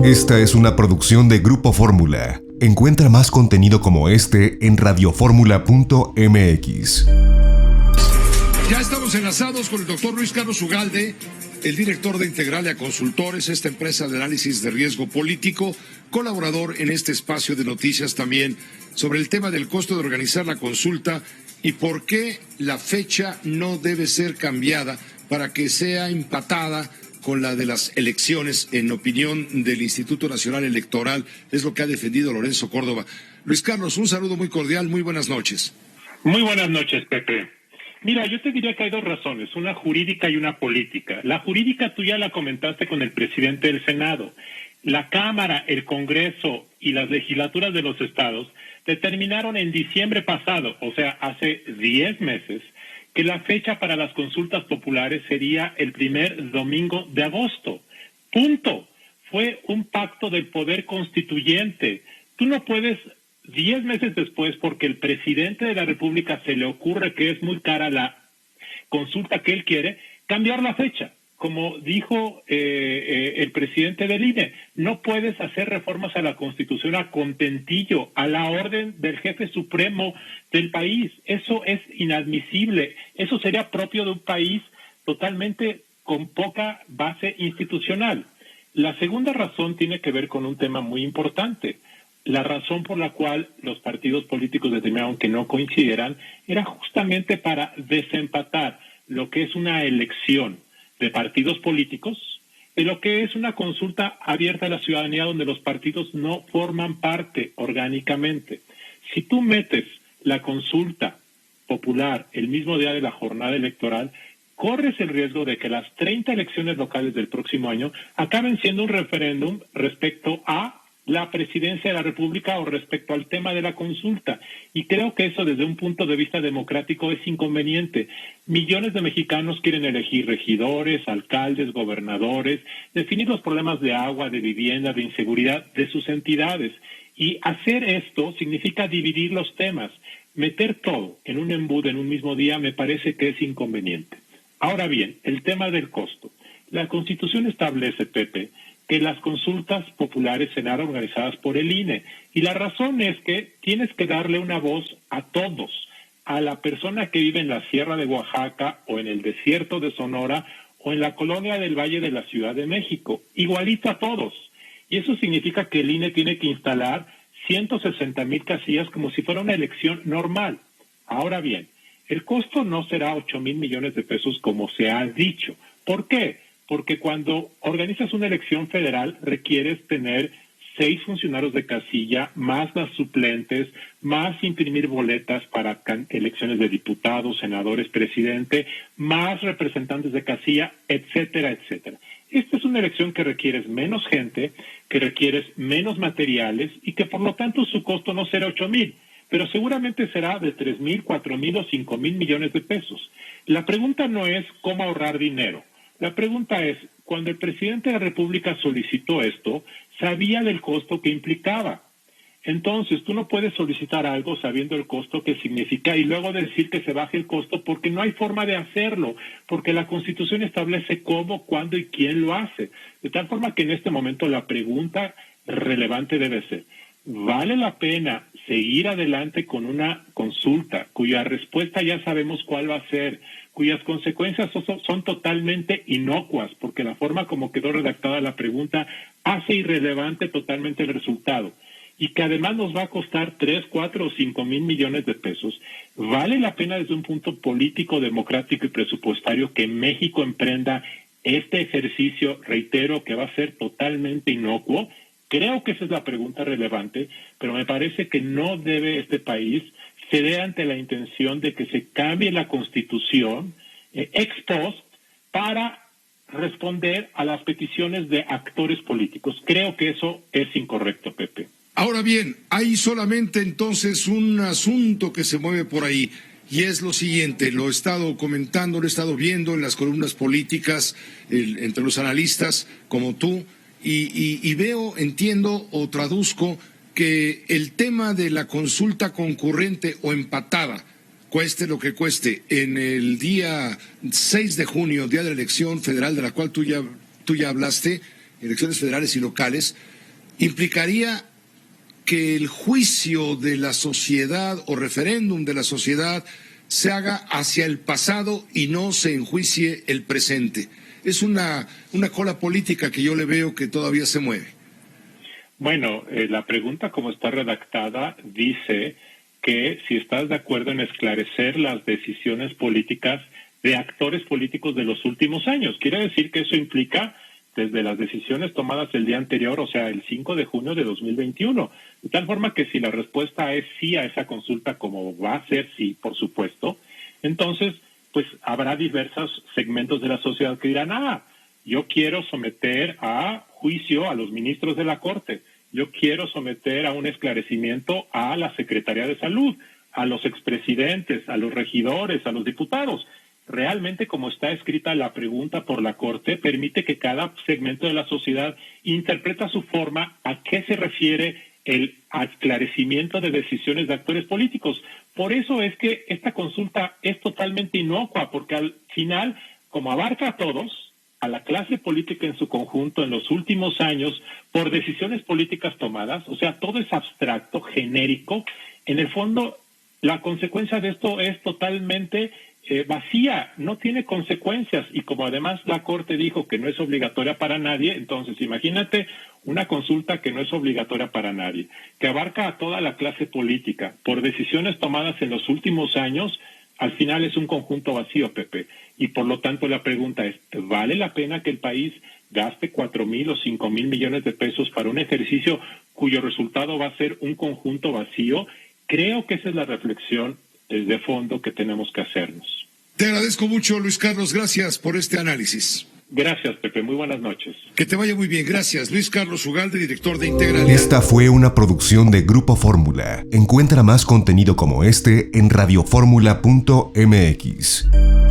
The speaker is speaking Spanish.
Esta es una producción de Grupo Fórmula. Encuentra más contenido como este en radioformula.mx. Ya estamos enlazados con el doctor Luis Carlos Ugalde, el director de Integralia Consultores, esta empresa de análisis de riesgo político, colaborador en este espacio de noticias también sobre el tema del costo de organizar la consulta y por qué la fecha no debe ser cambiada para que sea empatada con la de las elecciones, en opinión del Instituto Nacional Electoral. Es lo que ha defendido Lorenzo Córdoba. Luis Carlos, un saludo muy cordial, muy buenas noches. Muy buenas noches, Pepe. Mira, yo te diría que hay dos razones, una jurídica y una política. La jurídica tú ya la comentaste con el presidente del Senado. La Cámara, el Congreso y las legislaturas de los estados determinaron en diciembre pasado, o sea, hace 10 meses, que la fecha para las consultas populares sería el primer domingo de agosto. Punto. Fue un pacto del poder constituyente. Tú no puedes, 10 meses después, porque el presidente de la República se le ocurre que es muy cara la consulta que él quiere, cambiar la fecha. Como dijo el presidente del INE, no puedes hacer reformas a la Constitución a contentillo, a la orden del jefe supremo del país. Eso es inadmisible. Eso sería propio de un país totalmente con poca base institucional. La segunda razón tiene que ver con un tema muy importante. La razón por la cual los partidos políticos determinaron que no coincidieran era justamente para desempatar lo que es una elección de partidos políticos, de lo que es una consulta abierta a la ciudadanía donde los partidos no forman parte orgánicamente. Si tú metes la consulta popular el mismo día de la jornada electoral, corres el riesgo de que las 30 elecciones locales del próximo año acaben siendo un referéndum respecto a la presidencia de la República o respecto al tema de la consulta. Y creo que eso desde un punto de vista democrático es inconveniente. Millones de mexicanos quieren elegir regidores, alcaldes, gobernadores, definir los problemas de agua, de vivienda, de inseguridad de sus entidades. Y hacer esto significa dividir los temas. Meter todo en un embudo en un mismo día me parece que es inconveniente. Ahora bien, el tema del costo. La Constitución establece, Pepe, que las consultas populares serán organizadas por el INE. Y la razón es que tienes que darle una voz a todos, a la persona que vive en la Sierra de Oaxaca o en el desierto de Sonora o en la colonia del Valle de la Ciudad de México, igualito a todos. Y eso significa que el INE tiene que instalar 160,000 casillas como si fuera una elección normal. Ahora bien, el costo no será 8,000 millones de pesos como se ha dicho. ¿Por qué? Porque cuando organizas una elección federal requieres tener 6 funcionarios de casilla, más las suplentes, más imprimir boletas para elecciones de diputados, senadores, presidente, más representantes de casilla, etcétera, etcétera. Esta es una elección que requieres menos gente, que requieres menos materiales y que por lo tanto su costo no será 8,000, pero seguramente será de 3,000, 4,000 o 5,000 millones de pesos. La pregunta no es cómo ahorrar dinero. La pregunta es, cuando el presidente de la República solicitó esto, sabía del costo que implicaba. Entonces, tú no puedes solicitar algo sabiendo el costo que significa y luego decir que se baje el costo porque no hay forma de hacerlo, porque la Constitución establece cómo, cuándo y quién lo hace. De tal forma que en este momento la pregunta relevante debe ser, ¿vale la pena seguir adelante con una consulta cuya respuesta ya sabemos cuál va a ser, cuyas consecuencias son totalmente inocuas, porque la forma como quedó redactada la pregunta hace irrelevante totalmente el resultado, y que además nos va a costar 3, 4 o 5,000 millones de pesos? ¿Vale la pena desde un punto político, democrático y presupuestario que México emprenda este ejercicio, reitero, que va a ser totalmente inocuo? Creo que esa es la pregunta relevante, pero me parece que no debe este país ceder ante la intención de que se cambie la Constitución ex post para responder a las peticiones de actores políticos. Creo que eso es incorrecto, Pepe. Ahora bien, hay solamente entonces un asunto que se mueve por ahí, y es lo siguiente, lo he estado comentando, lo he estado viendo en las columnas políticas, entre los analistas como tú, y veo, entiendo o traduzco que el tema de la consulta concurrente o empatada, cueste lo que cueste, en el día 6 de junio, día de la elección federal de la cual tú ya hablaste, elecciones federales y locales, implicaría que el juicio de la sociedad o referéndum de la sociedad se haga hacia el pasado y no se enjuicie el presente. Es una cola política que yo le veo que todavía se mueve. Bueno, la pregunta como está redactada dice que si estás de acuerdo en esclarecer las decisiones políticas de actores políticos de los últimos años. Quiere decir que eso implica desde las decisiones tomadas el día anterior, o sea, el 5 de junio de 2021. De tal forma que si la respuesta es sí a esa consulta, como va a ser sí, por supuesto, entonces, pues habrá diversos segmentos de la sociedad que dirán, yo quiero someter a juicio a los ministros de la Corte, yo quiero someter a un esclarecimiento a la Secretaría de Salud, a los expresidentes, a los regidores, a los diputados. Realmente, como está escrita la pregunta por la Corte, permite que cada segmento de la sociedad interprete a su forma a qué se refiere el esclarecimiento de decisiones de actores políticos. Por eso es que esta consulta es totalmente inocua, porque al final, como abarca a todos, a la clase política en su conjunto en los últimos años, por decisiones políticas tomadas, o sea, todo es abstracto, genérico, en el fondo, la consecuencia de esto es totalmente vacía, no tiene consecuencias, y como además la Corte dijo que no es obligatoria para nadie, entonces imagínate una consulta que no es obligatoria para nadie, que abarca a toda la clase política por decisiones tomadas en los últimos años. Al final es un conjunto vacío, Pepe, y por lo tanto la pregunta es, ¿vale la pena que el país gaste 4,000 o 5,000 millones de pesos para un ejercicio cuyo resultado va a ser un conjunto vacío? Creo que esa es la reflexión de fondo que tenemos que hacernos. Te agradezco mucho, Luis Carlos, gracias por este análisis. Gracias, Pepe, muy buenas noches. Que te vaya muy bien, gracias. Luis Carlos Ugalde, director de Integralidad. Esta fue una producción de Grupo Fórmula. Encuentra más contenido como este en radioformula.mx.